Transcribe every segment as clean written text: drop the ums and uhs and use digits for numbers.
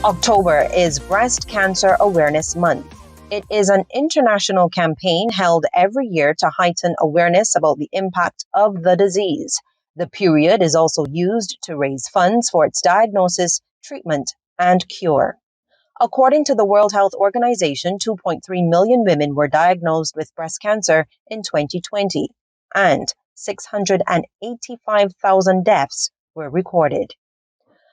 October is Breast Cancer Awareness Month. It is an international campaign held every year to heighten awareness about the impact of the disease. The period is also used to raise funds for its diagnosis, treatment, and cure. According to the World Health Organization, 2.3 million women were diagnosed with breast cancer in 2020, and 685,000 deaths were recorded.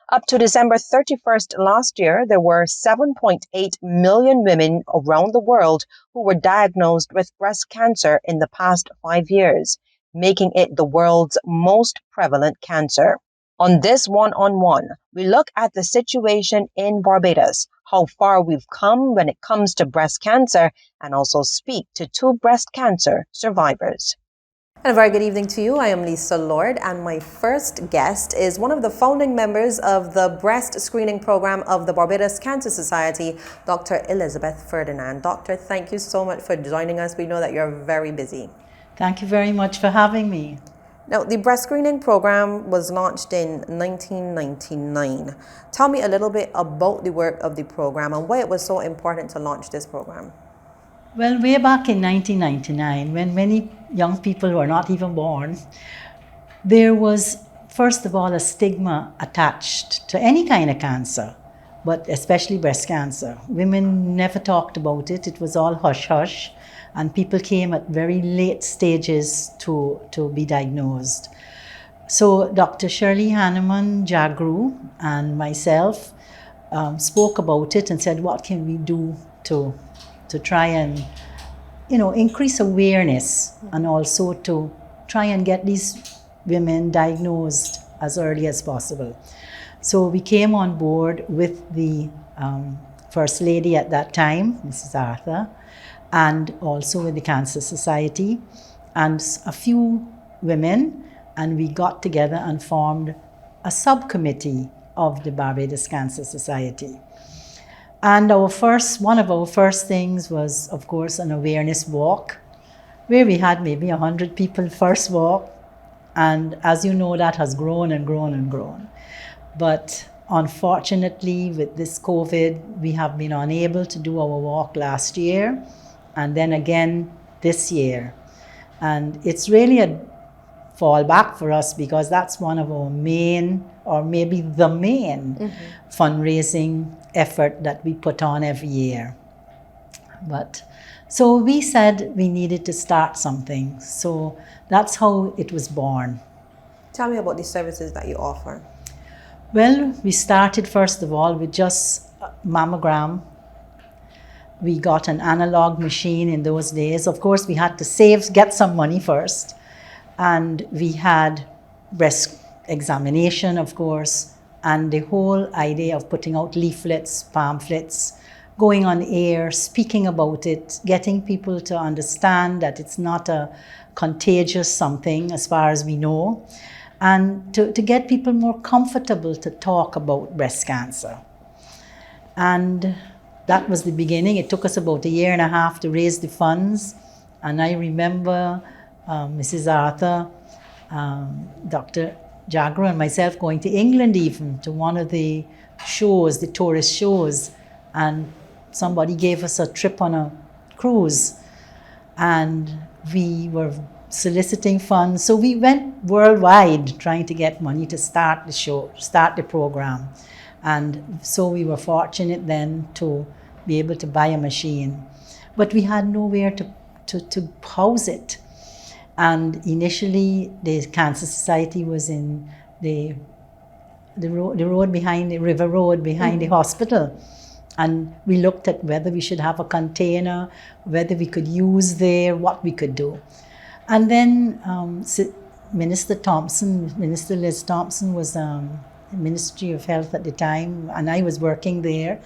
Up to December 31st last year, there were 7.8 million women around the world who were diagnosed with breast cancer in the past 5 years, making it the world's most prevalent cancer. On this one-on-one, we look at the situation in Barbados, how far we've come when it comes to breast cancer, and also speak to 2 breast cancer survivors. And a very good evening to you. I am Lisa Lord, and my first guest is one of the founding members of the breast screening program of the Barbados Cancer Society, Dr. Elizabeth Ferdinand. Doctor, thank you so much for joining us. We know that you're very busy. Thank you very much for having me. Now, the breast screening program was launched in 1999. Tell me a little bit about the work of the program and why it was so important to launch this program. Well, way back in 1999, when many young people were not even born, there was, first of all, a stigma attached to any kind of cancer, but especially breast cancer. Women never talked about it. It was all hush-hush, and people came at very late stages to be diagnosed. So Dr. Shirley Hanneman Jagru and myself spoke about it and said, what can we do to try and, increase awareness, and also to try and get these women diagnosed as early as possible. So we came on board with the First Lady at that time, Mrs. Arthur, and also with the Cancer Society and a few women, and we got together and formed a subcommittee of the Barbados Cancer Society. And one of our first things was, of course, an awareness walk, where we had maybe 100 people first walk. And as you know, that has grown and grown and grown. But unfortunately, with this COVID, we have been unable to do our walk last year, and then again this year. And it's really a fallback for us, because that's one of our main, or maybe the main, fundraising effort that we put on every year. But so we said we needed to start something. So that's how it was born. Tell me about the services that you offer. Well, we started first of all with just mammogram. We got an analog machine in those days. Of course, we had to get some money first. And we had breast examination, of course, and the whole idea of putting out leaflets, pamphlets, going on air, speaking about it, getting people to understand that it's not a contagious something as far as we know, and to get people more comfortable to talk about breast cancer. And that was the beginning. It took us about 1.5 years to raise the funds. And I remember Mrs. Arthur, Dr. Jagru and myself going to England even, to one of the shows, the tourist shows, and somebody gave us a trip on a cruise, and we were soliciting funds. So we went worldwide trying to get money to start the show, start the program. And so we were fortunate then to be able to buy a machine. But we had nowhere to house it. And initially, the Cancer Society was in the road behind the River Road behind the hospital. And we looked at whether we should have a container, whether we could use there, what we could do. And then Minister Liz Thompson was Ministry of Health at the time, and I was working there.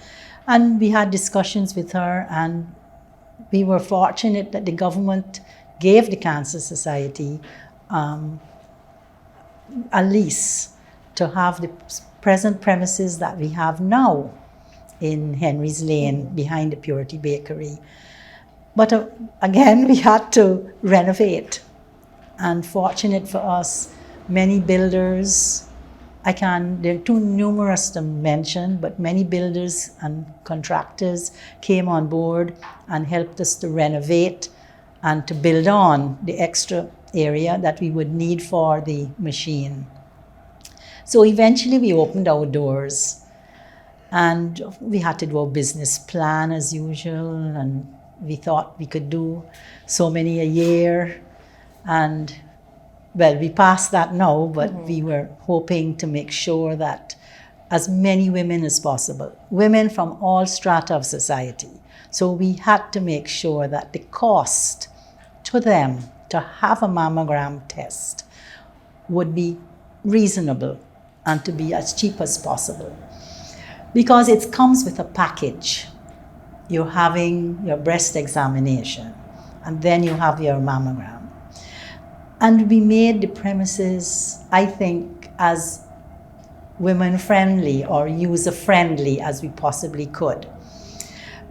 And we had discussions with her, and we were fortunate that the government gave the Cancer Society a lease to have the present premises that we have now in Henry's Lane behind the Purity Bakery. But again, we had to renovate. And fortunate for us, many builders they're too numerous to mention, but many builders and contractors came on board and helped us to renovate and to build on the extra area that we would need for the machine. So eventually we opened our doors, and we had to do a business plan as usual, and we thought we could do so many a year. And well, we passed that now, but we were hoping to make sure that as many women as possible, women from all strata of society. So we had to make sure that the cost to them to have a mammogram test would be reasonable and to be as cheap as possible. Because it comes with a package. You're having your breast examination, and then you have your mammogram. And we made the premises, I think, as women-friendly or user-friendly as we possibly could.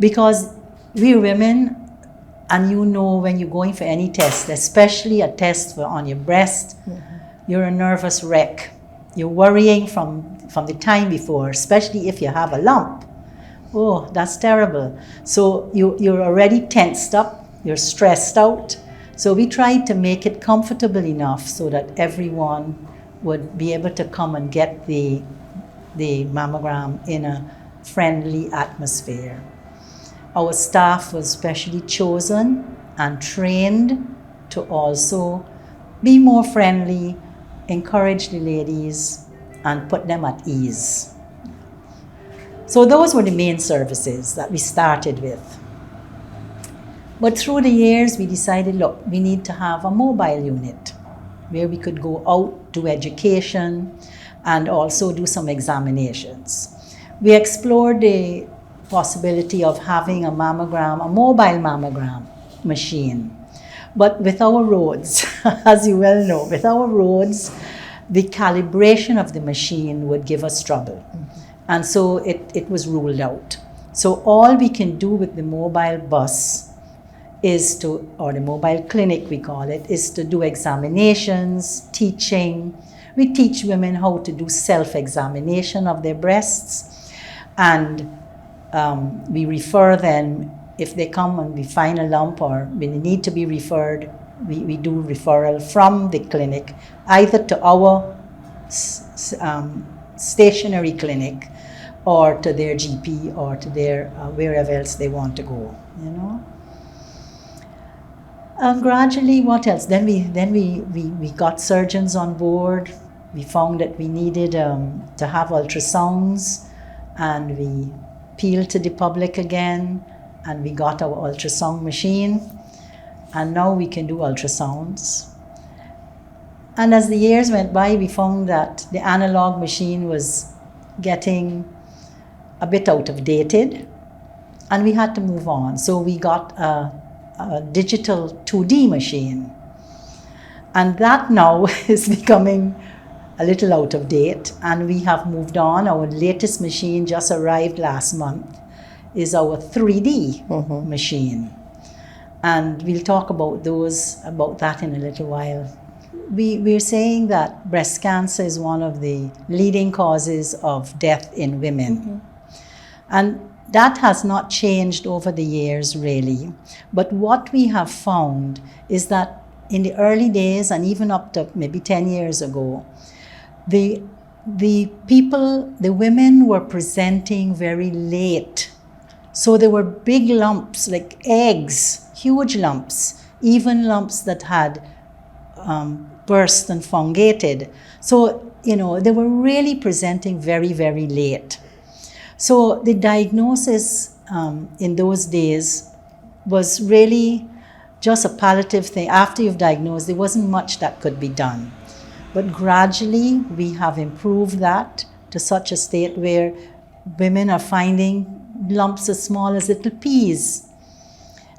Because we're women, and you know when you're going for any test, especially a test on your breast, you're a nervous wreck. You're worrying from the time before, especially if you have a lump. Oh, that's terrible. So you're already tensed up, you're stressed out. So we tried to make it comfortable enough so that everyone would be able to come and get the mammogram in a friendly atmosphere. Our staff was specially chosen and trained to also be more friendly, encourage the ladies, and put them at ease. So those were the main services that we started with. But through the years, we decided, look, we need to have a mobile unit where we could go out, do education, and also do some examinations. We explored the possibility of having a mammogram, a mobile mammogram machine. But with our roads, as you well know, with our roads, the calibration of the machine would give us trouble. And so it was ruled out. So all we can do with the mobile bus is to, or the mobile clinic we call it, is to do examinations, teaching. We teach women how to do self-examination of their breasts, and we refer them, if they come and we find a lump or we need to be referred, we do referral from the clinic, either to our stationary clinic or to their GP or to their wherever else they want to go, you know. Gradually, what else? Then we got surgeons on board. We found that we needed to have ultrasounds, and we appealed to the public again, and we got our ultrasound machine, and now we can do ultrasounds. And as the years went by, we found that the analog machine was getting a bit out of dated, and we had to move on. So we got a digital 2D machine, and that now is becoming a little out of date, and we have moved on. Our latest machine just arrived last month, is our 3D machine, and we'll talk about that in a little while. We're saying that breast cancer is one of the leading causes of death in women, and that has not changed over the years, really. But what we have found is that in the early days, and even up to maybe 10 years ago, the women were presenting very late. So there were big lumps, like eggs, huge lumps, even lumps that had burst and fungated. So, you know, they were really presenting very, very late. So the diagnosis in those days was really just a palliative thing. After you've diagnosed, there wasn't much that could be done. But gradually, we have improved that to such a state where women are finding lumps as small as little peas.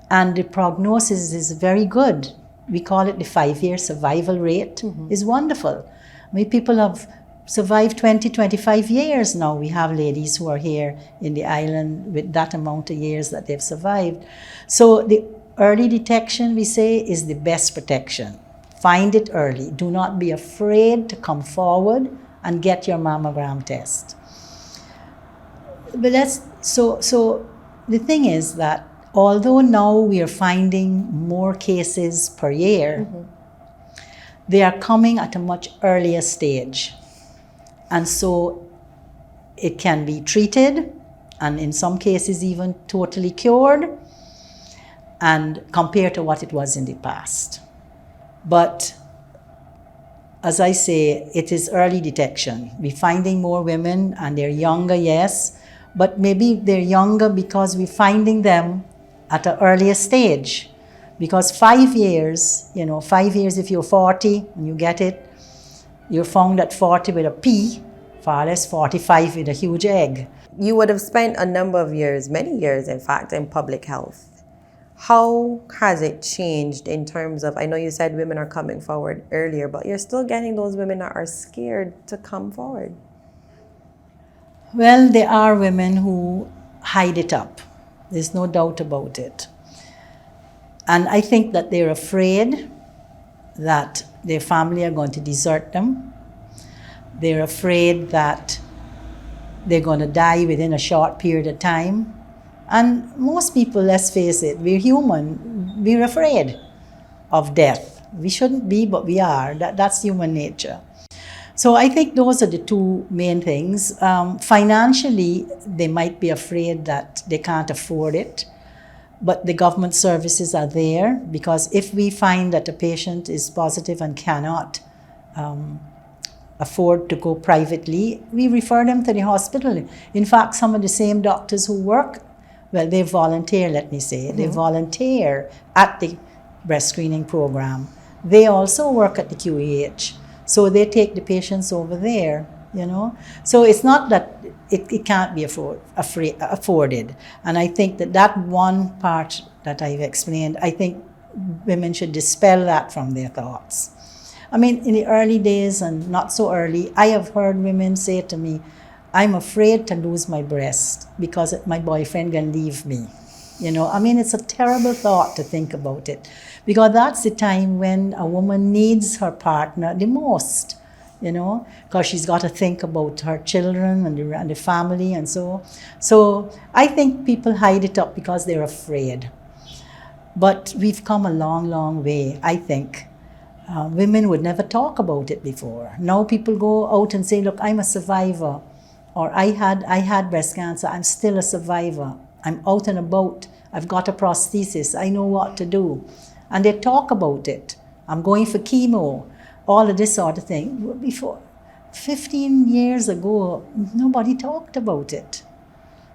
And the prognosis is very good. We call it the 5-year survival rate. Is wonderful. I mean, people have survived 20, 25 years now. We have ladies who are here in the island with that amount of years that they've survived. So the early detection, we say, is the best protection. Find it early. Do not be afraid to come forward and get your mammogram test. But so the thing is that although now we are finding more cases per year, they are coming at a much earlier stage. And so it can be treated, and in some cases even totally cured, and compared to what it was in the past. But as I say, it is early detection. We're finding more women, and they're younger, yes, but maybe they're younger because we're finding them at an earlier stage. Because 5 years, 5 years if you're 40 and you get it, you're found at 40 with a P, far less 45 with a huge egg. You would have spent a number of years, many years in fact, in public health. How has it changed in terms of, I know you said women are coming forward earlier, but you're still getting those women that are scared to come forward? Well, there are women who hide it up. There's no doubt about it. And I think that they're afraid that their family are going to desert them. They're afraid that they're going to die within a short period of time. And most people, let's face it, we're human. We're afraid of death. We shouldn't be, but we are. That's human nature. So I think those are the two main things. Financially, they might be afraid that they can't afford it, but the government services are there, because if we find that a patient is positive and cannot afford to go privately, we refer them to the hospital. In fact, some of the same doctors who work, well, they volunteer, let me say, they volunteer at the breast screening program. They also work at the QEH. So they take the patients over there, So it's not that it can't be afforded. And I think that one part that I've explained, I think women should dispel that from their thoughts. I mean, in the early days and not so early, I have heard women say to me, I'm afraid to lose my breast because my boyfriend can leave me. I mean, it's a terrible thought to think about it, because that's the time when a woman needs her partner the most, because she's got to think about her children and the family and so. So I think people hide it up because they're afraid. But we've come a long, long way, I think. Women would never talk about it before. Now people go out and say, look, I'm a survivor. Or I had breast cancer, I'm still a survivor. I'm out and about, I've got a prosthesis, I know what to do. And they talk about it. I'm going for chemo, all of this sort of thing. Before, 15 years ago, nobody talked about it.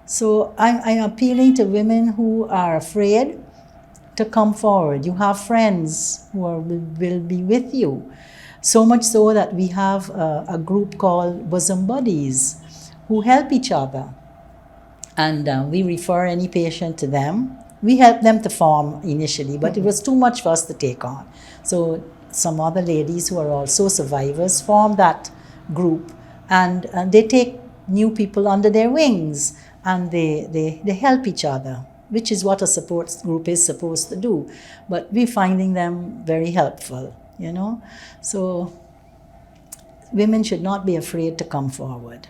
So I'm appealing to women who are afraid to come forward. You have friends who will be with you. So much so that we have a group called Bosom Buddies who help each other. And we refer any patient to them. We helped them to form initially, but it was too much for us to take on. So some other ladies who are also survivors formed that group, and they take new people under their wings, and they help each other, which is what a support group is supposed to do. But we're finding them very helpful, So women should not be afraid to come forward.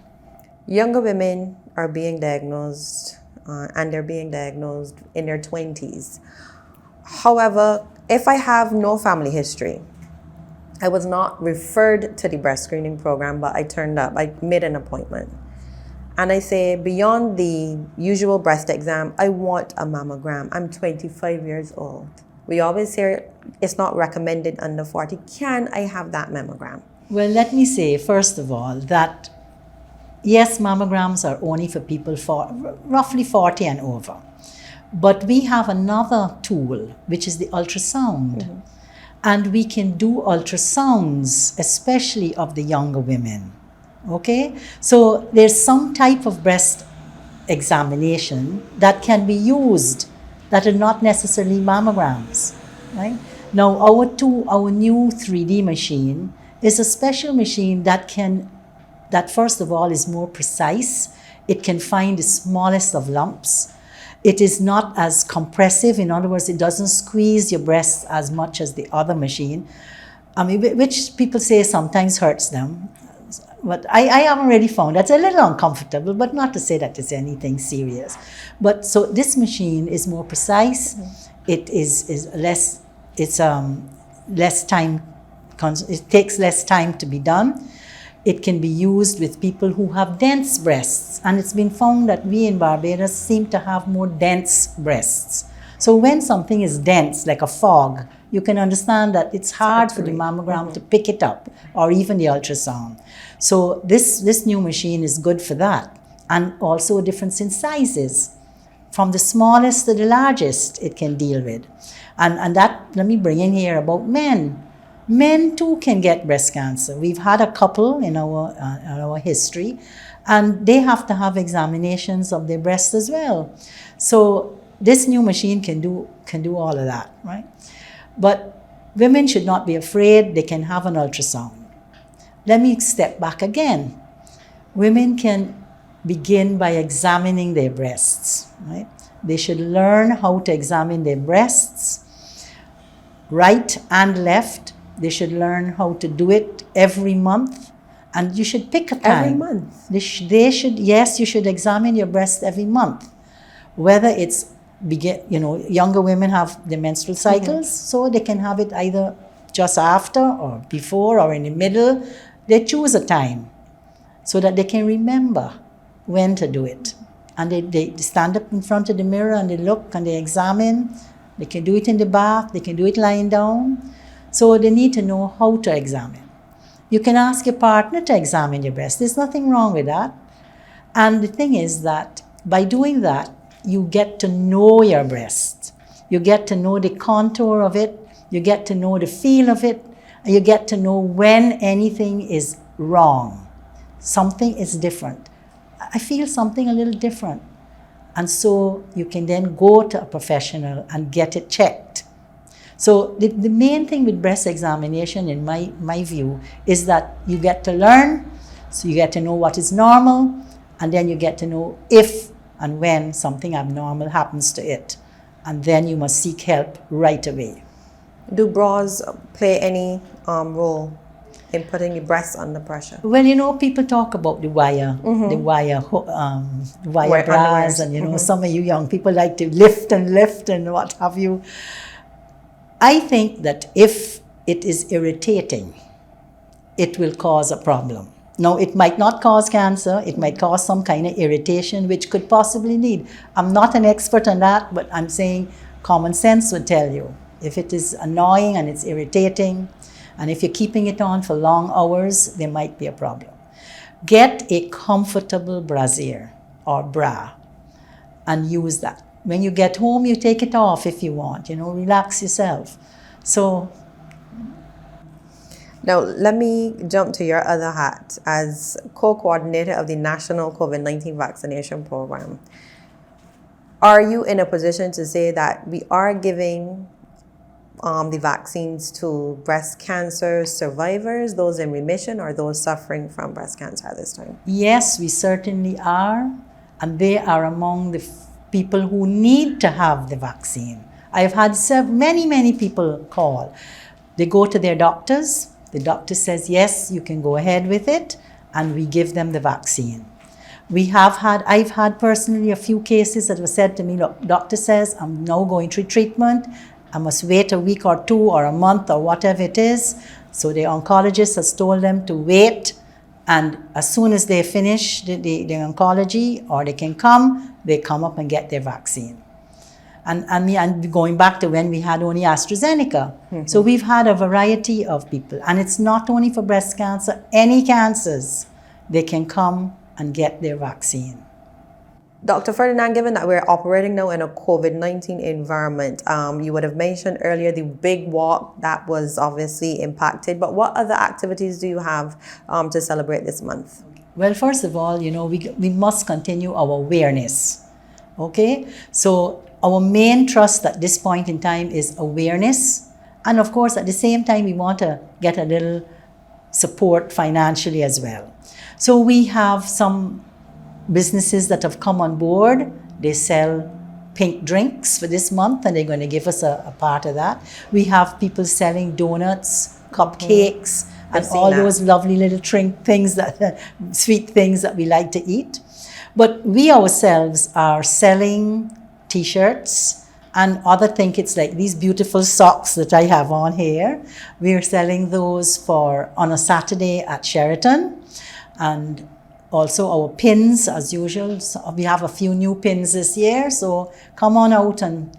Younger women are being diagnosed, and they're being diagnosed in their 20s. However, if I have no family history, I was not referred to the breast screening program, but I turned up, I made an appointment. And I say, beyond the usual breast exam, I want a mammogram. I'm 25 years old. We always hear it's not recommended under 40. Can I have that mammogram? Well, let me say, first of all, that yes, mammograms are only for people roughly 40 and over. But we have another tool, which is the ultrasound. And we can do ultrasounds, especially of the younger women. Okay? So there's some type of breast examination that can be used that are not necessarily mammograms. Right? Now, our new 3D machine is a special machine that first of all is more precise. It can find the smallest of lumps. It is not as compressive. In other words, it doesn't squeeze your breasts as much as the other machine, which people say sometimes hurts them. but I haven't really found that's a little uncomfortable, but not to say that it's anything serious. But so this machine is more precise. It is less. It's less time. It takes less time to be done. It can be used with people who have dense breasts, and it's been found that we in Barbados seem to have more dense breasts. So when something is dense, like a fog, you can understand that it's hard for the mammogram to pick it up, or even the ultrasound. So this new machine is good for that, and also a difference in sizes. From the smallest to the largest, it can deal with. And that, let me bring in here about men. Men too can get breast cancer. We've had a couple in our history, and they have to have examinations of their breasts as well. So this new machine can do all of that, right? But women should not be afraid. They can have an ultrasound. Let me step back again. Women can begin by examining their breasts, right? They should learn how to examine their breasts, right and left. They should learn how to do it every month, and you should pick a time. Every month? Yes, you should examine your breast every month. Whether it's, younger women have their menstrual cycles, so they can have it either just after or before or in the middle. They choose a time so that they can remember when to do it. And they stand up in front of the mirror and they look and they examine. They can do it in the bath, they can do it lying down. So they need to know how to examine. You can ask your partner to examine your breast. There's nothing wrong with that. And the thing is that by doing that, you get to know your breast. You get to know the contour of it. You get to know the feel of it. And you get to know when anything is wrong. Something is different. I feel something a little different. And so you can then go to a professional and get it checked. So the main thing with breast examination, in my view, is that you get to learn, so you get to know what is normal, and then you get to know if and when something abnormal happens to it. And then you must seek help right away. Do bras play any role in putting the breast under pressure? Well, people talk about the wire bras, and some of you young people like to lift and what have you. I think that if it is irritating, it will cause a problem. Now, it might not cause cancer, it might cause some kind of irritation, which could possibly lead. I'm not an expert on that, but I'm saying common sense would tell you. If it is annoying and it's irritating, and if you're keeping it on for long hours, there might be a problem. Get a comfortable brassiere or bra and use that. When you get home, you take it off if you want, relax yourself. So. Now, let me jump to your other hat as co-coordinator of the National COVID-19 Vaccination Program. Are you in a position to say that we are giving the vaccines to breast cancer survivors, those in remission, or those suffering from breast cancer at this time? Yes, we certainly are. And they are among the people who need to have the vaccine. I've had many people call. They go to their doctors. The doctor says, yes, you can go ahead with it, and we give them the vaccine. I've had personally a few cases that were said to me, look, doctor says I'm now going through treatment. I must wait a week or two or a month or whatever it is. So the oncologist has told them to wait, and as soon as they finish the oncology, or they can they come up and get their vaccine. And going back to when we had only AstraZeneca. So we've had a variety of people. And it's not only for breast cancer, any cancers, they can come and get their vaccine. Dr. Ferdinand, given that we're operating now in a COVID-19 environment, you would have mentioned earlier the big walk that was obviously impacted, but what other activities do you have to celebrate this month? Well, first of all, we must continue our awareness, okay? So our main thrust at this point in time is awareness. And of course, at the same time, we want to get a little support financially as well. So we have some businesses that have come on board. They sell pink drinks for this month, and they're going to give us a part of that. We have people selling donuts, cupcakes, and seen all that. those lovely little things that sweet things that we like to eat. But we ourselves are selling t-shirts and other trinkets like these beautiful socks that I have on here. We are selling those on a Saturday at Sheraton, and also our pins as usual. So we have a few new pins this year, so come on out and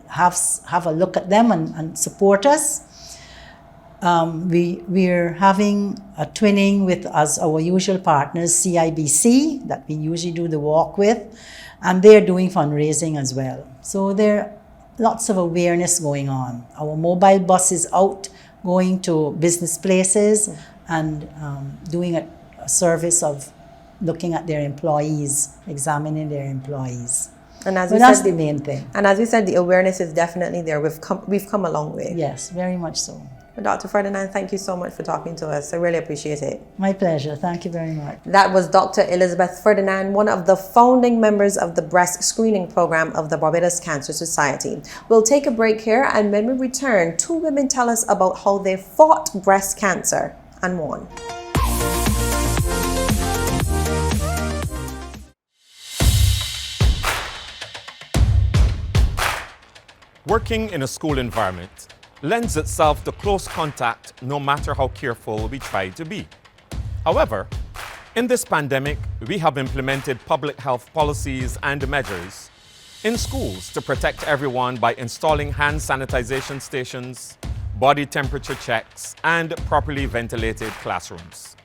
have a look at them and support us. We're having a twinning with as our usual partners, CIBC, that we usually do the walk with, and they're doing fundraising as well. So there are lots of awareness going on. Our mobile bus is out going to business places and doing a service of looking at their employees, examining their employees. And as So that's the main thing. And as we said, the awareness is definitely there. We've come a long way. Yes, very much so. Dr. Ferdinand, thank you so much for talking to us. I really appreciate it. My pleasure. Thank you very much. That was Dr. Elizabeth Ferdinand, one of the founding members of the breast screening program of the Barbados Cancer Society. We'll take a break here, and when we return, two women tell us about how they fought breast cancer and won. Working in a school environment lends itself to close contact no matter how careful we try to be. However, in this pandemic, we have implemented public health policies and measures in schools to protect everyone by installing hand sanitization stations, body temperature checks, and properly ventilated classrooms.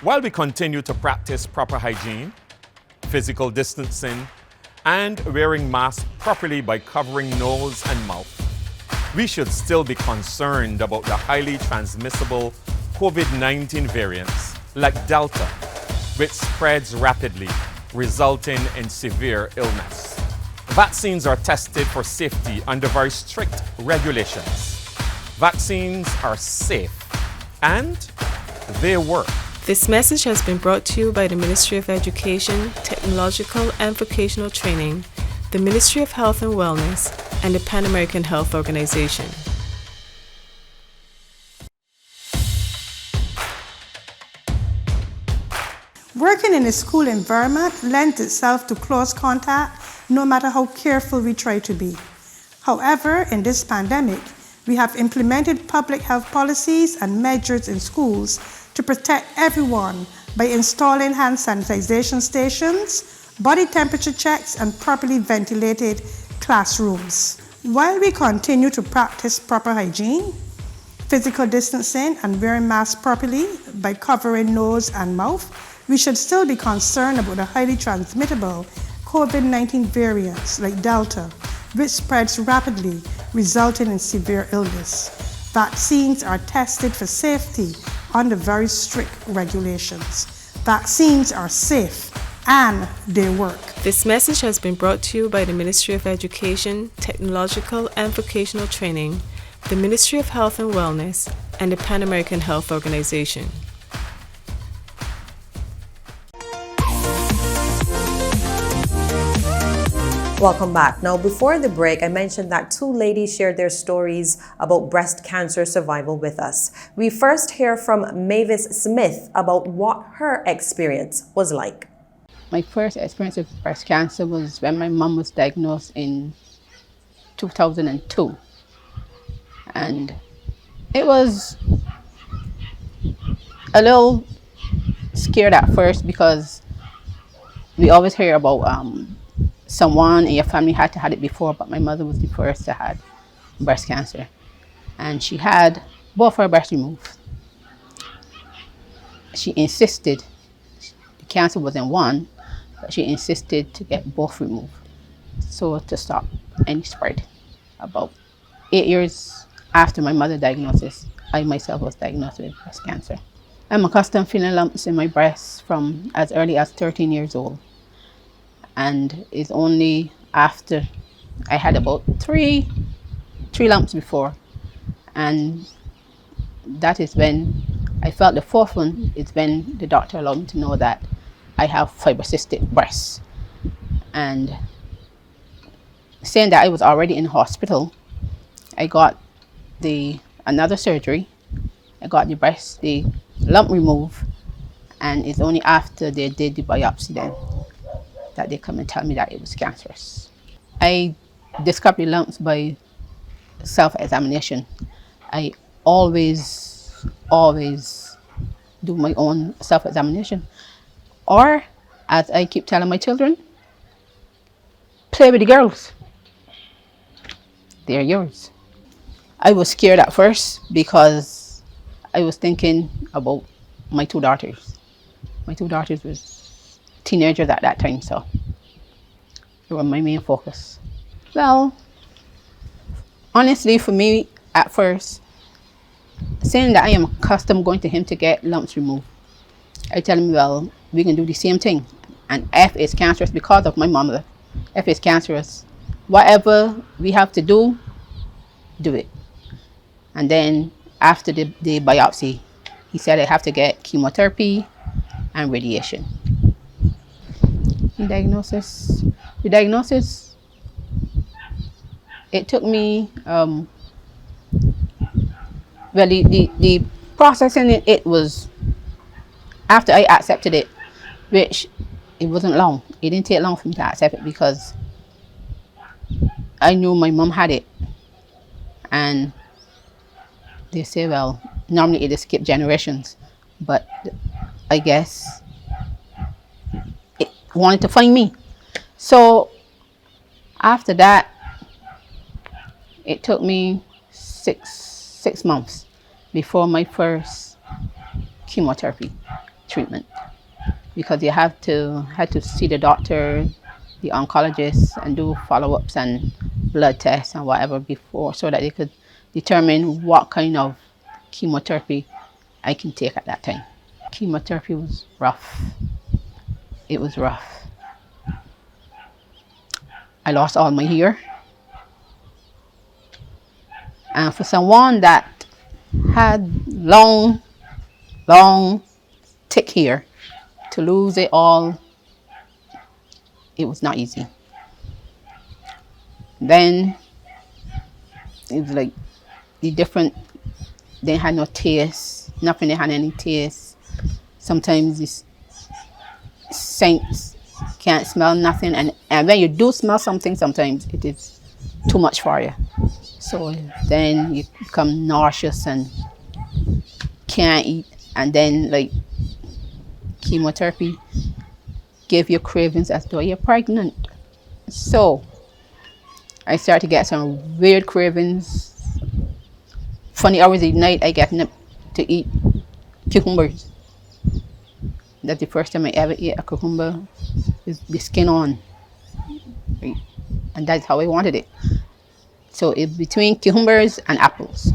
While we continue to practice proper hygiene, physical distancing, and wearing masks properly by covering nose and mouth, we should still be concerned about the highly transmissible COVID-19 variants like Delta, which spreads rapidly, resulting in severe illness. Vaccines are tested for safety under very strict regulations. Vaccines are safe and they work. This message has been brought to you by the Ministry of Education, Technological and Vocational Training, the Ministry of Health and Wellness, and the Pan American Health Organization. Working in a school environment lends itself to close contact no matter how careful we try to be. However, in this pandemic, we have implemented public health policies and measures in schools to protect everyone by installing hand sanitization stations, body temperature checks, and properly ventilated classrooms. While we continue to practice proper hygiene, physical distancing, and wearing masks properly by covering nose and mouth, we should still be concerned about the highly transmittable COVID-19 variants like Delta, which spreads rapidly, resulting in severe illness. Vaccines are tested for safety under very strict regulations. Vaccines are safe and they work. This message has been brought to you by the Ministry of Education, Technological and Vocational Training, the Ministry of Health and Wellness, and the Pan American Health Organization. Welcome back. Now, before the break, I mentioned that two ladies shared their stories about breast cancer survival with us. We first hear from Mavis Smith about what her experience was like. My first experience with breast cancer was when my mom was diagnosed in 2002. And it was a little scared at first because we always hear about someone in your family had to have it before, but my mother was the first to have breast cancer. And she had both her breasts removed. She insisted, the cancer wasn't one, but she insisted to get both removed, so to stop any spread. About 8 years after my mother's diagnosis, I myself was diagnosed with breast cancer. I'm accustomed to feeling lumps in my breasts from as early as 13 years old. And it's only after I had about three lumps before, and that is when I felt the fourth one is when the doctor allowed me to know that I have fibrocystic breasts. And saying that I was already in hospital, I got another surgery I got the lump removed, and it's only after they did the biopsy then that they come and tell me that it was cancerous. I discovered the lumps by self-examination. I always do my own self-examination. Or, as I keep telling my children, play with the girls. They're yours. I was scared at first because I was thinking about my two daughters. My two daughters was teenagers at that time, so they were my main focus. Well, honestly, for me, at first, saying that I am accustomed going to him to get lumps removed, I tell him, well, we can do the same thing. And if it's cancerous because of my mother, if it's cancerous, whatever we have to do it. And then after the biopsy, he said I have to get chemotherapy and radiation. The diagnosis, it took me, well, the processing it was after I accepted it, which it wasn't long. It didn't take long for me to accept it because I knew my mom had it. And they say, well, normally it skip generations, but I guess it wanted to find me. So after that, it took me six months before my first chemotherapy treatment, because you had to see the doctor, the oncologist, and do follow-ups and blood tests and whatever before, so that they could determine what kind of chemotherapy I can take at that time. Chemotherapy was rough. It was rough. I lost all my hair. And for someone that had long, thick hair, to lose it all, it was not easy. Then it was like the different, they had no taste, nothing, they had any taste. Sometimes these saints can't smell nothing, and when you do smell something, sometimes it is too much for you. So then you become nauseous and can't eat, and then like chemotherapy give you cravings as though you're pregnant. So I started to get some weird cravings. Funny hours of the night, I get up to eat cucumbers. That's the first time I ever ate a cucumber with the skin on. Right? And that's how I wanted it. So it's between cucumbers and apples.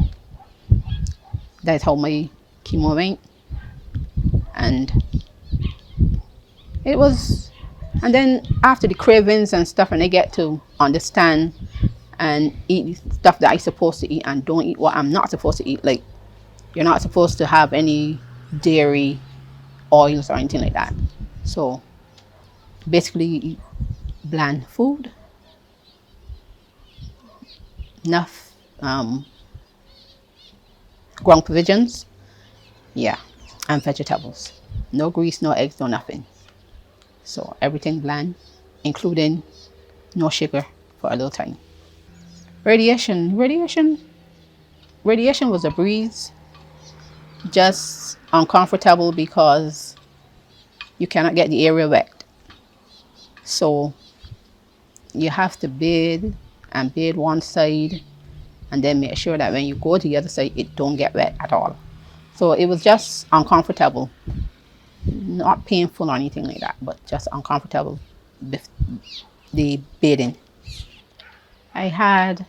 That's how my chemo went. And it was, and then after the cravings and stuff, and I get to understand and eat stuff that I'm supposed to eat and don't eat what I'm not supposed to eat. Like, you're not supposed to have any dairy, oils, or anything like that. So basically eat bland food, enough ground provisions, yeah, and vegetables. No grease, no eggs, no nothing. So everything bland, including no sugar for a little time. Radiation was a breeze. Just uncomfortable because you cannot get the area wet. So you have to bathe and bathe one side, and then make sure that when you go to the other side, it don't get wet at all. So it was just uncomfortable. Not painful or anything like that, but just uncomfortable with the bathing. I had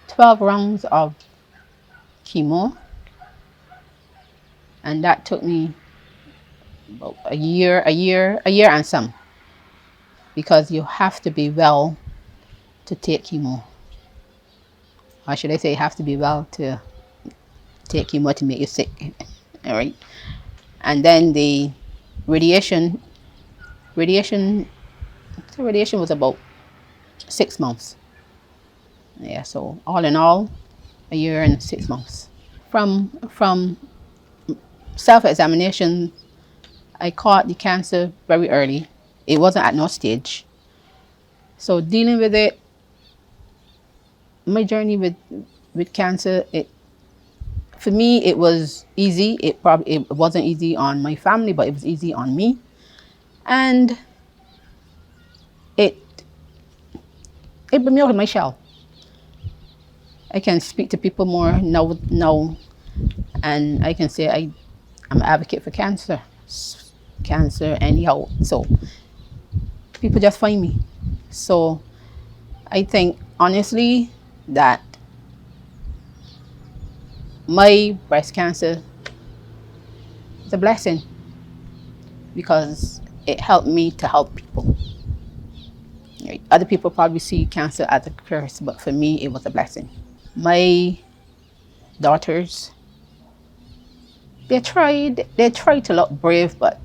12 rounds of chemo, and that took me about a year and some, because you have to be well to take chemo. Or should I say, you have to be well to take chemo to make you sick. All right. And then the radiation was about 6 months. Yeah, so all in all, a year and 6 months. from self-examination, I caught the cancer very early. It wasn't at no stage. So dealing with it, my journey with cancer, for me it was easy. It wasn't easy on my family, but it was easy on me. And it brought me out of my shell. I can speak to people more now, and I can say I'm an advocate for cancer anyhow. So people just find me. So I think honestly that my breast cancer is a blessing because it helped me to help people. Right? Other people probably see cancer as a curse, but for me it was a blessing. My daughters, they tried to look brave, but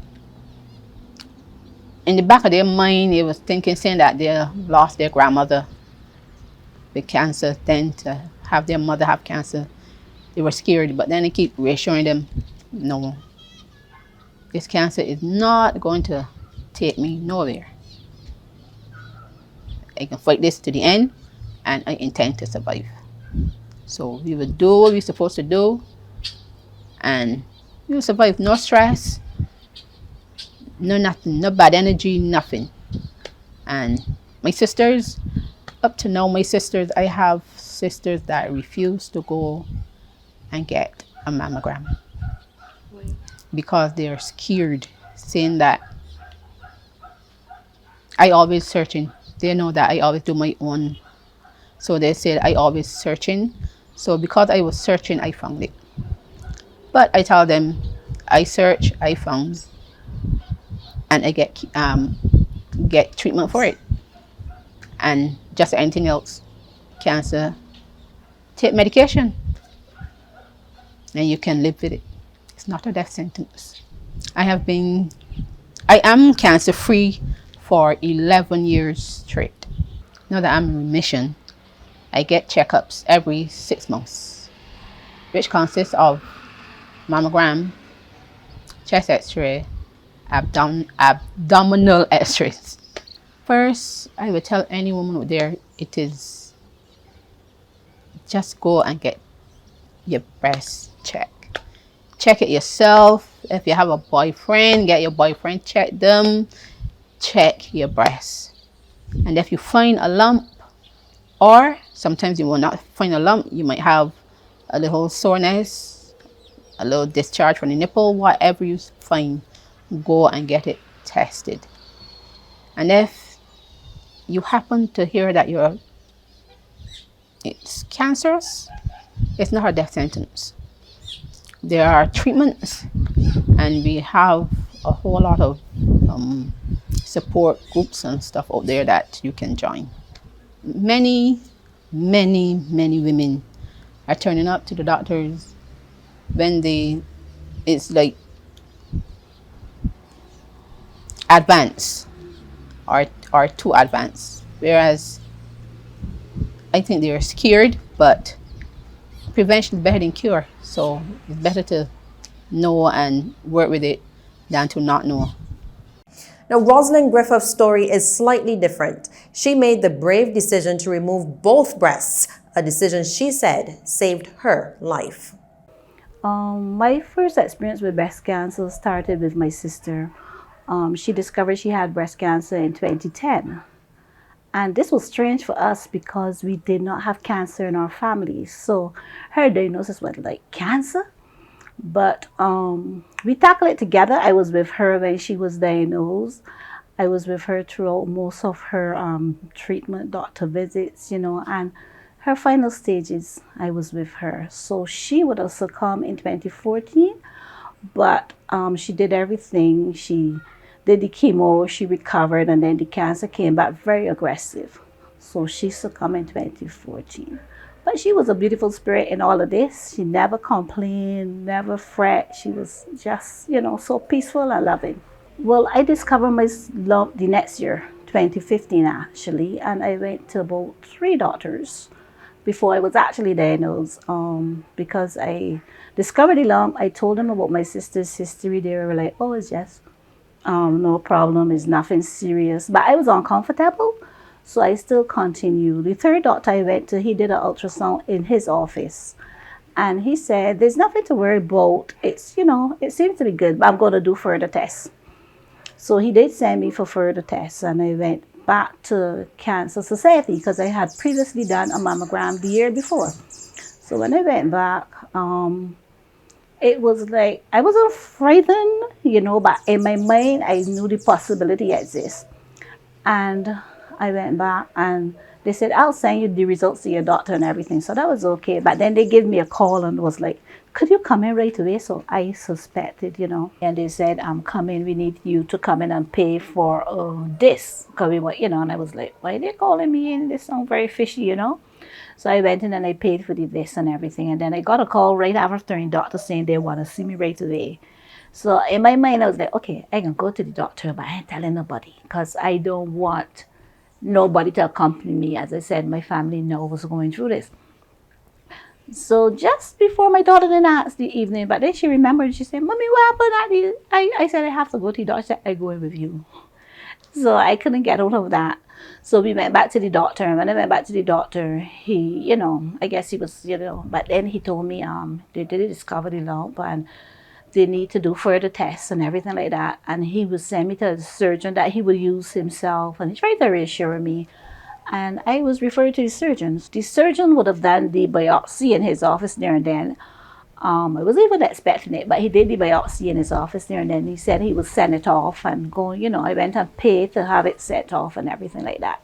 in the back of their mind, they was saying that they lost their grandmother with cancer, then to have their mother have cancer. They were scared, but then I keep reassuring them, no, this cancer is not going to take me nowhere. I can fight this to the end, and I intend to survive. So we will do what we're supposed to do, and we will survive. No stress, no nothing, no bad energy, nothing. And my sisters, up to now, I have sisters that refuse to go and get a mammogram because they are scared, saying that I always searching. They know that I always do my own. So they said I always searching. So because I was searching, I found it. But I tell them, I search, I found, and I get treatment for it. And just anything else, cancer, take medication, and you can live with it. It's not a death sentence. I am cancer free for 11 years straight. Now that I'm in remission, I get checkups every 6 months, which consists of mammogram, chest x-ray, abdominal x-rays. First, I would tell any woman out there, it is just go and get your breast checked. Check it yourself. If you have a boyfriend, get your boyfriend check them. Check your breasts. And if you find a lump, or sometimes you will not find a lump, you might have a little soreness, a little discharge from the nipple, whatever you find, go and get it tested. And if you happen to hear that it's cancerous, it's not a death sentence. There are treatments, and we have a whole lot of support groups and stuff out there that you can join. Many women are turning up to the doctors when it's like advanced or too advanced, whereas I think they're scared, but prevention is better than cure. So it's better to know and work with it than to not know. Now, Rosalind Griffith's story is slightly different. She made the brave decision to remove both breasts, a decision she said saved her life. My first experience with breast cancer started with my sister. She discovered she had breast cancer in 2010. And this was strange for us because we did not have cancer in our family. So her diagnosis was like, cancer? But we tackled it together. I was with her when she was diagnosed. I was with her throughout most of her treatment, doctor visits, and her final stages, I was with her. So she would have succumbed in 2014, but she did everything. She did the chemo, she recovered, and then the cancer came back very aggressive. So she succumbed in 2014. But she was a beautiful spirit in all of this. She never complained, never fret. She was just, so peaceful and loving. Well, I discovered my lump the next year, 2015 actually, and I went to about 3 doctors. before I was actually diagnosed. Because I discovered the lump, I told them about my sister's history. They were like, oh, it's just no problem, it's nothing serious. But I was uncomfortable, so I still continued. The third doctor I went to, he did an ultrasound in his office. And he said, there's nothing to worry about. It's, it seems to be good, but I'm going to do further tests. So he did send me for further tests, and I went back to Cancer Society because I had previously done a mammogram the year before. So when I went back, it was like, I wasn't frightened, but in my mind, I knew the possibility exists. And I went back and they said, I'll send you the results to your doctor and everything. So that was okay. But then they gave me a call and was like, could you come in right away? So I suspected, And they said, I'm coming. We need you to come in and pay for this. Because we were, and I was like, why are they calling me in? This sounds very fishy, So I went in and I paid for the this and everything. And then I got a call right after the doctor saying they want to see me right away. So in my mind, I was like, okay, I can go to the doctor, but I ain't telling nobody because I don't want nobody to accompany me. As I said, my family knows was going through this. So just before my daughter then asked the evening, but then she remembered, she said, Mommy, what happened? I said, I have to go to the doctor. She said, I go in with you. So I couldn't get out of that. So we went back to the doctor. And when I went back to the doctor, he, I guess he was, but then he told me they did discover the lump and they need to do further tests and everything like that. And he would send me to a surgeon that he would use himself. And he tried to reassure me. And I was referred to the surgeons. The surgeon would have done the biopsy in his office there and then. I wasn't even expecting it, but he did the biopsy in his office there and then. He said he would send it off and go, I went and paid to have it sent off and everything like that.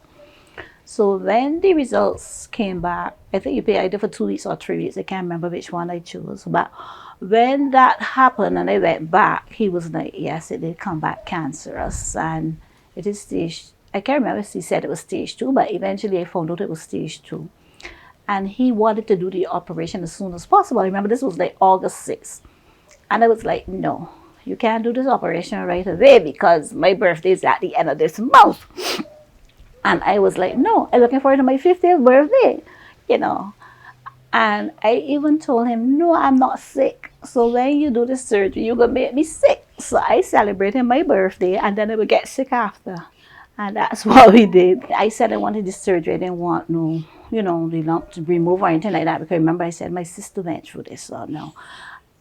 So when the results came back, I think you pay either for 2 weeks or 3 weeks. I can't remember which one I chose. But when that happened and I went back, he was like, yes, it did come back cancerous. And it is stage, I can't remember if he said it was stage 2, but eventually I found out it was stage 2. And he wanted to do the operation as soon as possible. I remember this was like August 6th. And I was like, no, you can't do this operation right away because my birthday is at the end of this month. And I was like, no, I'm looking forward to my 50th birthday, And I even told him, no, I'm not sick. So when you do the surgery, you're going to make me sick. So I celebrated my birthday and then I would get sick after. And that's what we did. I said I wanted the surgery. I didn't want no, the lump to remove or anything like that. Because remember I said my sister went through this, so no.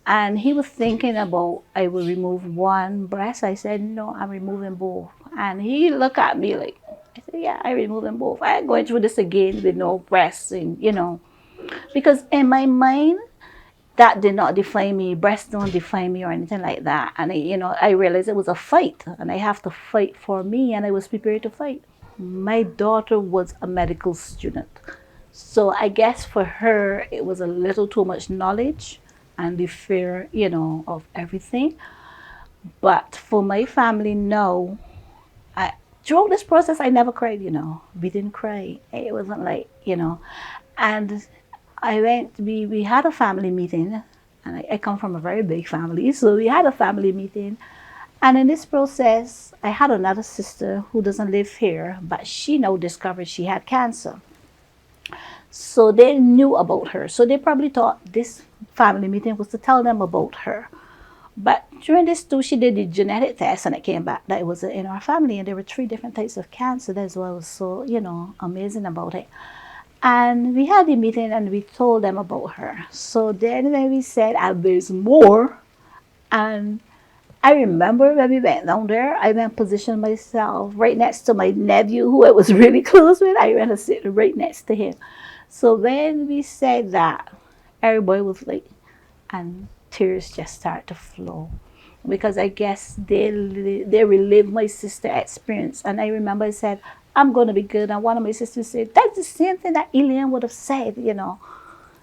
And he was thinking about I would remove one breast. I said, no, I'm removing both. And he looked at me like, I said, yeah, I'm removing both. I'm going through this again with no breasts, and, Because in my mind, that did not define me. Breasts don't define me or anything like that. And, I realized it was a fight. And I have to fight for me. And I was prepared to fight. My daughter was a medical student. So I guess for her, it was a little too much knowledge and the fear, of everything. But for my family, no. Throughout this process, I never cried, We didn't cry. It wasn't like, And we had a family meeting. And I come from a very big family. So we had a family meeting. And in this process, I had another sister who doesn't live here. But she now discovered she had cancer. So they knew about her. So they probably thought this family meeting was to tell them about her. But during this too, she did the genetic test and it came back that it was in our family. And there were 3 different types of cancer. That's what was so, amazing about it. And we had the meeting and we told them about her. So then when we said, there's more. And I remember when we went down there, I went and positioned myself right next to my nephew, who I was really close with. I went to sit right next to him. So when we said that, everybody was like, and tears just start to flow. Because I guess they relived my sister's experience. And I remember I said, I'm going to be good. And one of my sisters said, that's the same thing that Elian would have said,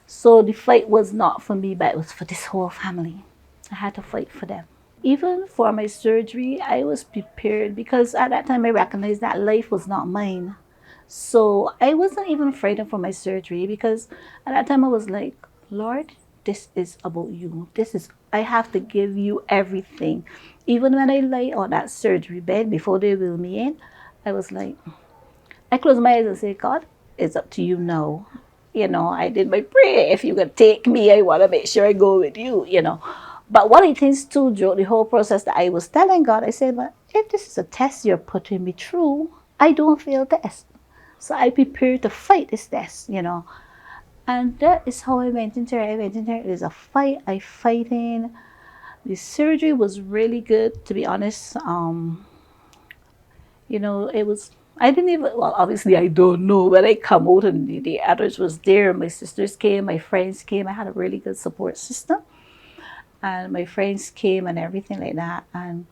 So the fight was not for me, but it was for this whole family. I had to fight for them. Even for my surgery, I was prepared because at that time I recognized that life was not mine. So I wasn't even frightened for my surgery because at that time I was like, Lord, this is about you. I have to give you everything. Even when I lay on that surgery bed before they wheeled me in, I was like, I closed my eyes and said, God, it's up to you now. You know, I did my prayer. If you could take me, I want to make sure I go with you, you know. But one of the things too, during the whole process that I was telling God, I said, but if this is a test you're putting me through, I don't fail test. So I prepare to fight this test, you know. And that is how I went into it. I went in there. It is a fight. I fighting. The surgery was really good, to be honest. You know, it was. I didn't even. Well, obviously, I don't know. When I come out and the others was there, my sisters came, my friends came. I had a really good support system, and my friends came and everything like that. And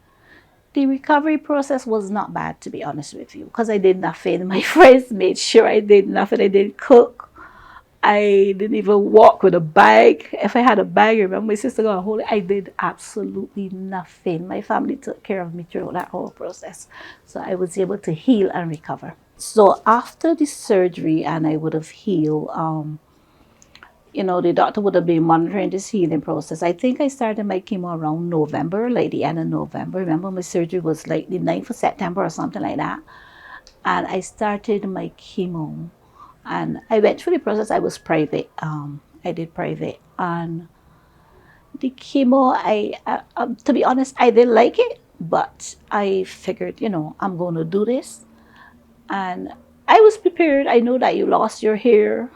the recovery process was not bad, to be honest with you, because I did nothing. My friends made sure I did nothing. I didn't cook. I didn't even walk with a bag. If I had a bag, I remember my sister got a hold of it. I did absolutely nothing. My family took care of me throughout that whole process. So I was able to heal and recover. So after the surgery and I would have healed, you know, the doctor would have been monitoring this healing process. I think I started my chemo around November, like the end of November. Remember, my surgery was like the 9th of September or something like that. And I started my chemo. And I went through the process. I was private. I did private. And the chemo, to be honest, I didn't like it. But I figured, you know, I'm going to do this. And I was prepared. I know that you lost your hair.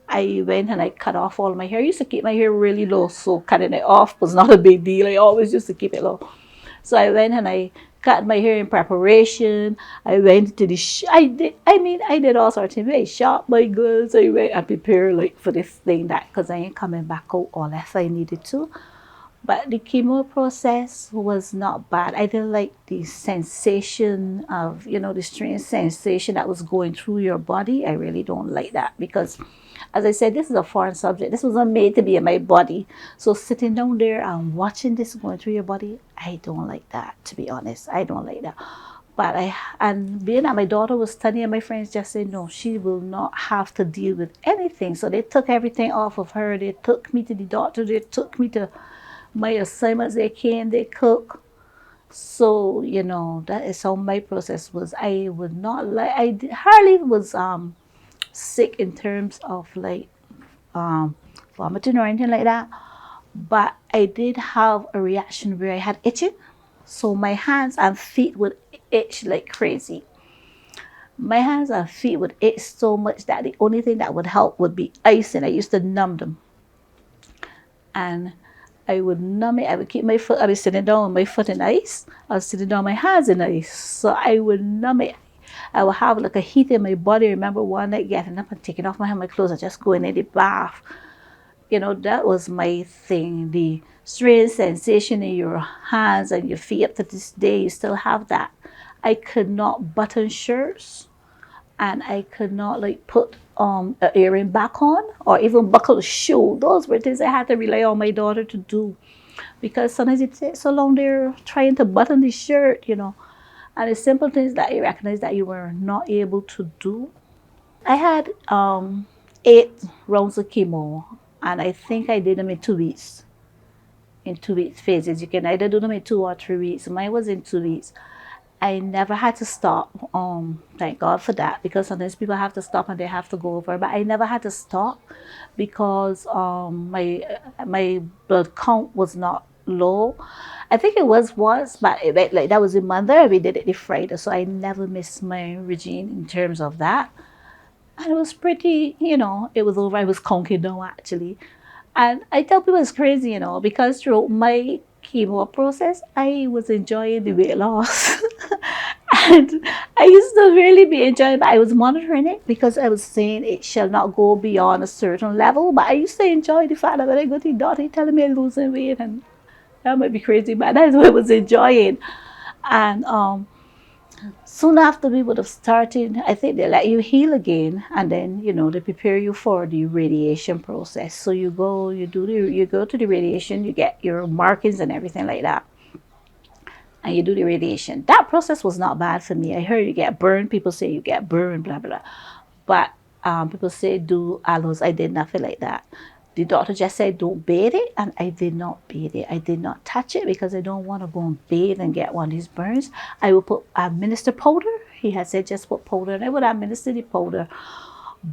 I went and I cut off all my hair. I used to keep my hair really low, so cutting it off was not a big deal. I always used to keep it low. So I went and I cut my hair in preparation. I went to the I did all sorts of things. I shot my goods. I went and prepared like for this thing that because I ain't coming back out unless I needed to. But the chemo process was not bad. I didn't like the sensation of, you know, the strange sensation that was going through your body. I really don't like that because, as I said, this is a foreign subject. This was not made to be in my body. So sitting down there and watching this going through your body, I don't like that, to be honest. I don't like that. But and being that my daughter was studying, my friends just said, no, she will not have to deal with anything. So they took everything off of her. They took me to the doctor. They took me to my assignments. They came, they cook. So, you know, that is how my process was. I would not like, hardly was sick in terms of like vomiting or anything like that. But I did have a reaction where I had itching. So my hands and feet would itch like crazy. My hands and feet would itch so much that the only thing that would help would be icing. I used to numb them. And I would numb it. I would keep my foot, I was sitting down with my foot in ice. I was sitting down with my hands in ice. So I would numb it. I would have like a heat in my body. I remember one night getting up and taking off my clothes and just going in the bath. You know, that was my thing. The strange sensation in your hands and your feet up to this day, you still have that. I could not button shirts and I could not like put an earring back on or even buckle a shoe. Those were things I had to rely on my daughter to do because sometimes it takes so long they're trying to button the shirt, you know. And the simple things that you recognize that you were not able to do. I had 8 rounds of chemo, and I think I did them in 2 weeks. In 2 weeks phases. You can either do them in 2 or 3 weeks. Mine was in 2 weeks. I never had to stop. Thank God for that, because sometimes people have to stop and they have to go over. But I never had to stop because my blood count was not low. I think it was once, but like that was in Monday. We did it the Friday, so I never missed my regime in terms of that. And it was pretty, you know, it was over. I was conquered now, actually. And I tell people it's crazy, you know, because throughout my chemo process, I was enjoying the weight loss. And I used to really be enjoying it, but I was monitoring it because I was saying it shall not go beyond a certain level. But I used to enjoy the fact that when I go to the doctor, he telling me I'm losing weight, and that might be crazy, but that's what I was enjoying. And soon after we would have started, I think they let you heal again, and then, you know, they prepare you for the radiation process. So you go to the radiation, you get your markings and everything like that, and you do the radiation. That process was not bad for me. I heard you get burned. People say you get burned, blah blah, but people say do aloes. I did nothing like that. The doctor just said don't bathe it, and I did not bathe it. I did not touch it because I don't want to go and bathe and get one of these burns. I would administer powder. He had said just put powder, and I would administer the powder.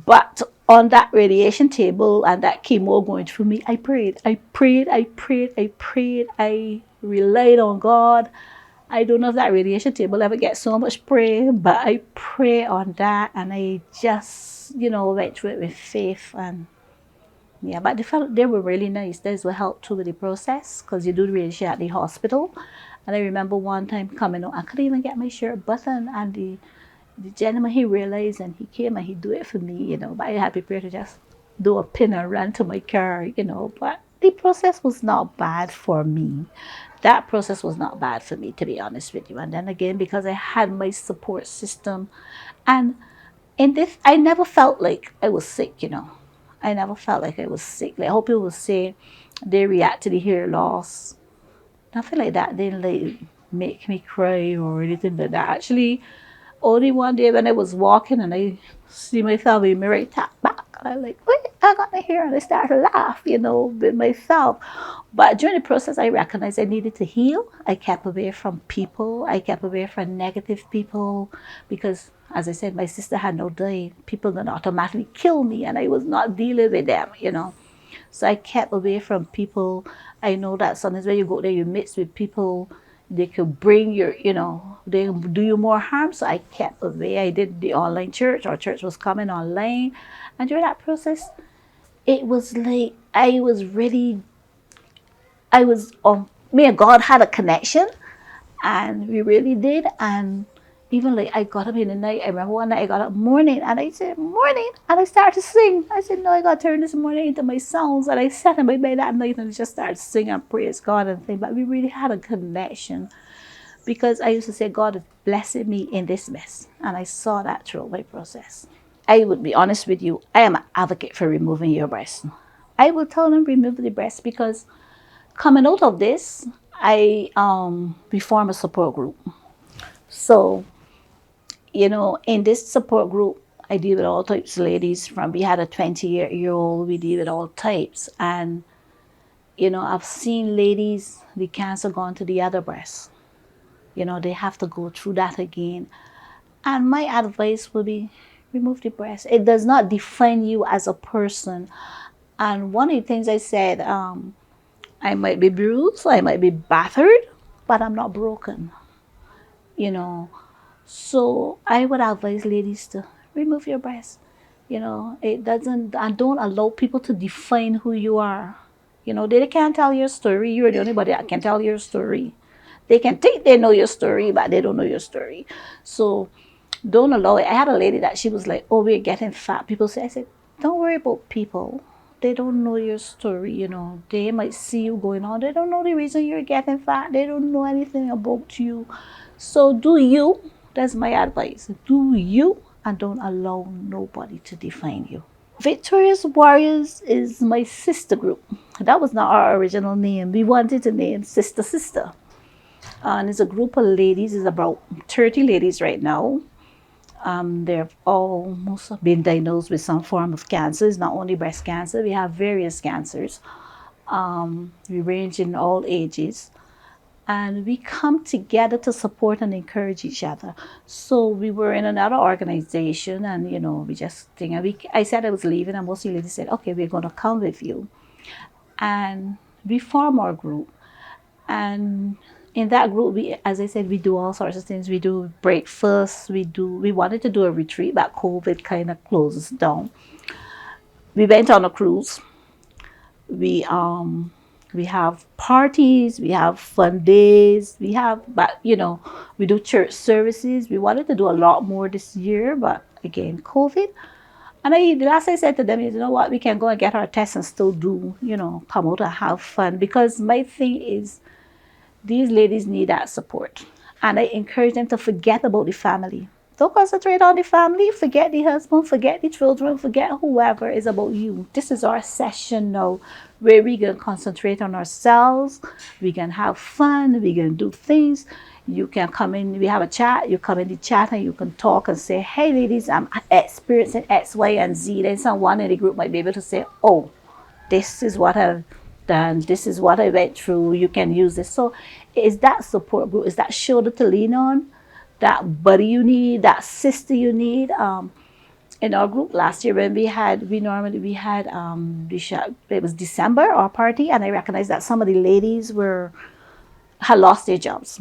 But on that radiation table and that chemo going through me, I prayed. I prayed, I prayed, I prayed. I relied on God. I don't know if that radiation table ever gets so much prayer, but I pray on that, and I just, went through it with faith. And yeah, but they were really nice. Those were helped too with the process, because you do the radiation at the hospital. And I remember one time coming out, I couldn't even get my shirt buttoned, and the gentleman, he realized, and he came and he do it for me, but I had prepared to just do a pin and run to my car, but the process was not bad for me. That process was not bad for me, to be honest with you. And then again, because I had my support system, and in this, I never felt like I was sick, I never felt like I was sick. Like, I hope people will say they react to the hair loss. Nothing like that didn't like make me cry or anything like that. Actually, only one day when I was walking and I see myself in the mirror, I tap back. I'm like, wait, I got my hair. And I start to laugh, with myself. But during the process, I recognized I needed to heal. I kept away from people. I kept away from negative people because, as I said, my sister had no day. People don't automatically kill me, and I was not dealing with them, So I kept away from people. I know that sometimes when you go there, you mix with people, they could bring your, they do you more harm. So I kept away. I did the online church. Our church was coming online. And during that process, it was like me and God had a connection. And we really did. And even like I got up in the night. I remember one night I got up morning and I said, morning. And I started to sing. I said, no, I got to turn this morning into my songs. And I sat in my bed that night and just started singing and praise God and things. But we really had a connection. Because I used to say, God is blessing me in this mess. And I saw that through my process. I would be honest with you, I am an advocate for removing your breast. I will tell them remove the breast because coming out of this, we form a support group. So, in this support group, I deal with all types of ladies. We had a 20-year-old, we deal with all types. And, I've seen ladies, the cancer gone to the other breast. They have to go through that again. And my advice would be, remove the breast. It does not define you as a person. And one of the things I said, I might be bruised, I might be battered, but I'm not broken. So I would advise ladies to remove your breast. It doesn't, and don't allow people to define who you are. They can't tell your story. You're the only body that can tell your story. They can think they know your story, but they don't know your story. So don't allow it. I had a lady that she was like, oh, we're getting fat. People say, I said, don't worry about people. They don't know your story, They might see you going on. They don't know the reason you're getting fat. They don't know anything about you. So do you. That's my advice. Do you, and don't allow nobody to define you. Victorious Warriors is my sister group. That was not our original name. We wanted to name Sister Sister. And it's a group of ladies. It's about 30 ladies right now. They've almost been diagnosed with some form of cancer. It's not only breast cancer. We have various cancers. We range in all ages. And we come together to support and encourage each other. So we were in another organization and, we just think, I said I was leaving and most of the ladies said, okay, we're going to come with you. And we form our group. And in that group, as I said, we do all sorts of things. We do breakfast. We wanted to do a retreat, but COVID kind of closes down. We went on a cruise. We have parties. We have fun days. We do church services. We wanted to do a lot more this year, but again, COVID. And the last I said to them is, you know what, we can go and get our tests and still do, come out and have fun. Because my thing is, these ladies need that support. And I encourage them to forget about the family. Don't concentrate on the family. Forget the husband, forget the children, forget whoever. Is about you. This is our session now where we can concentrate on ourselves. We can have fun. We can do things. You can come in, we have a chat. You come in the chat and you can talk and say, hey ladies, I'm experiencing X, Y, and Z. Then someone in the group might be able to say, oh, this is what I've done. This is what I went through. You can use this. So it's that support group. It's that shoulder to lean on, that buddy you need, that sister you need. in our group last year when we had it was December, our party, and I recognized that some of the ladies had lost their jobs.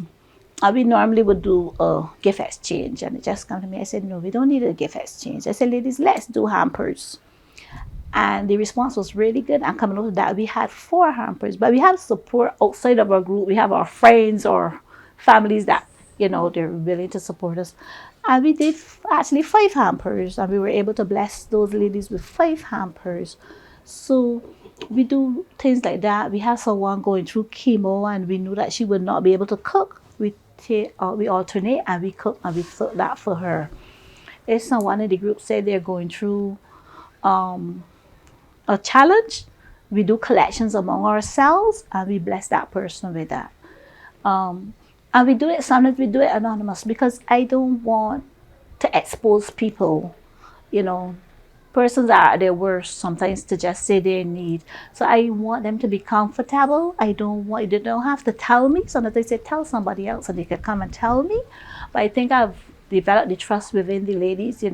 And we normally would do a gift exchange, and it just came to me. I said, no, we don't need a gift exchange. I said, ladies, let's do hampers. And the response was really good. And coming out of that, we had 4 hampers, but we have support outside of our group. We have our friends or families that, they're willing to support us. And we did actually 5 hampers, and we were able to bless those ladies with 5 hampers. So we do things like that. We have someone going through chemo, and we knew that she would not be able to cook. We alternate, and we cook, and we cook that for her. If someone in the group said they're going through a challenge, we do collections among ourselves, and we bless that person with that. And we do it, sometimes we do it anonymous, because I don't want to expose people, persons are at their worst sometimes, to just say their need. So I want them to be comfortable. They don't have to tell me. Sometimes they say, tell somebody else, and they can come and tell me. But I think I've developed the trust within the ladies,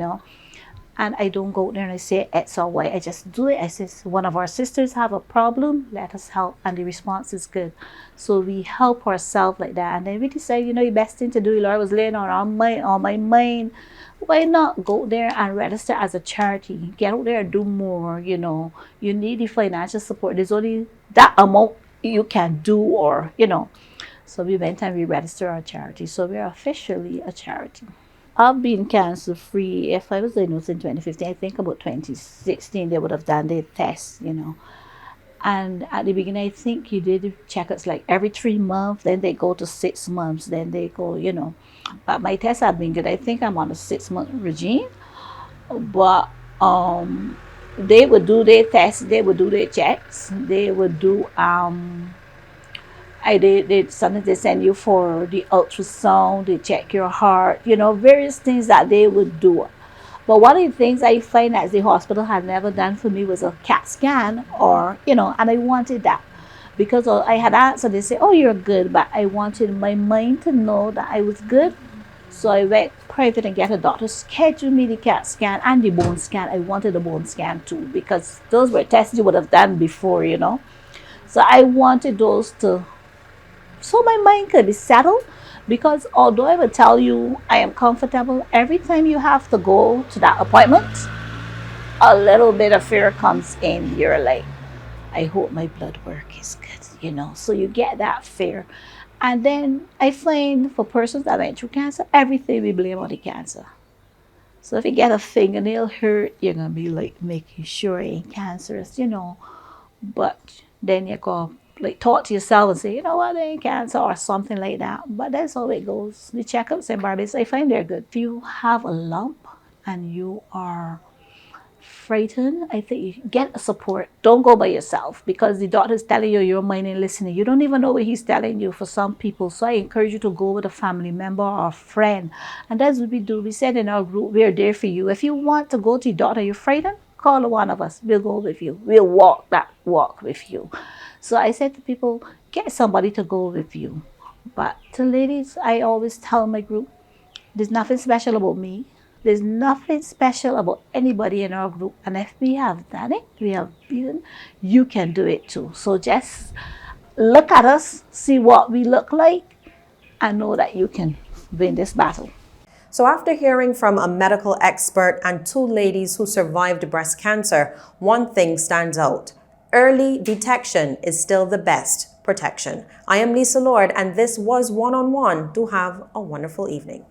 and I don't go there and I say X or Y. I just do it. I say, one of our sisters have a problem, let us help. And the response is good. So we help ourselves like that. And then we decide, the best thing to do, Lord was laying on my mind. Why not go there and register as a charity? Get out there and do more, You need the financial support. There's only that amount you can do, or, So we went and we registered our charity. So we're officially a charity. I've been cancer free. If I was diagnosed in 2015, I think about 2016 they would have done the test, And at the beginning, I think you did checkups like every 3 months, then they go to 6 months, then they go, But my tests have been good. I think I'm on a 6-month regime. But they would do their tests, they would do their checks, they would do sometimes they send you for the ultrasound, they check your heart, various things that they would do. But one of the things I find that the hospital had never done for me was a CAT scan, or, and I wanted that. Because I had asked, and they say, oh, you're good, but I wanted my mind to know that I was good. So I went private and get a doctor schedule me the CAT scan and the bone scan. I wanted the bone scan too, because those were tests you would have done before, So I wanted those so my mind could be settled, because although I would tell you I am comfortable, every time you have to go to that appointment, a little bit of fear comes in. You're like, I hope my blood work is good, So you get that fear. And then I find for persons that went through cancer, everything we blame on the cancer. So if you get a fingernail hurt, you're going to be like making sure it ain't cancerous, But then you go talk to yourself and say, what, they ain't cancer or something like that. But that's how it goes. The checkups in Barbados, I find they're good. If you have a lump and you are frightened, I think you get support. Don't go by yourself, because the doctor's telling you, your mind ain't listening. You don't even know what he's telling you for some people. So I encourage you to go with a family member or a friend. And that's what we do. We said in our group, we're there for you. If you want to go to the doctor, you're frightened, call one of us. We'll go with you. We'll walk that walk with you. So I said to people, get somebody to go with you. But to ladies, I always tell my group, there's nothing special about me. There's nothing special about anybody in our group. And if we have done it, you can do it too. So just look at us, see what we look like, and know that you can win this battle. So after hearing from a medical expert and 2 ladies who survived breast cancer, one thing stands out. Early detection is still the best protection. I am Lisa Lord, and this was One on One. Do have a wonderful evening.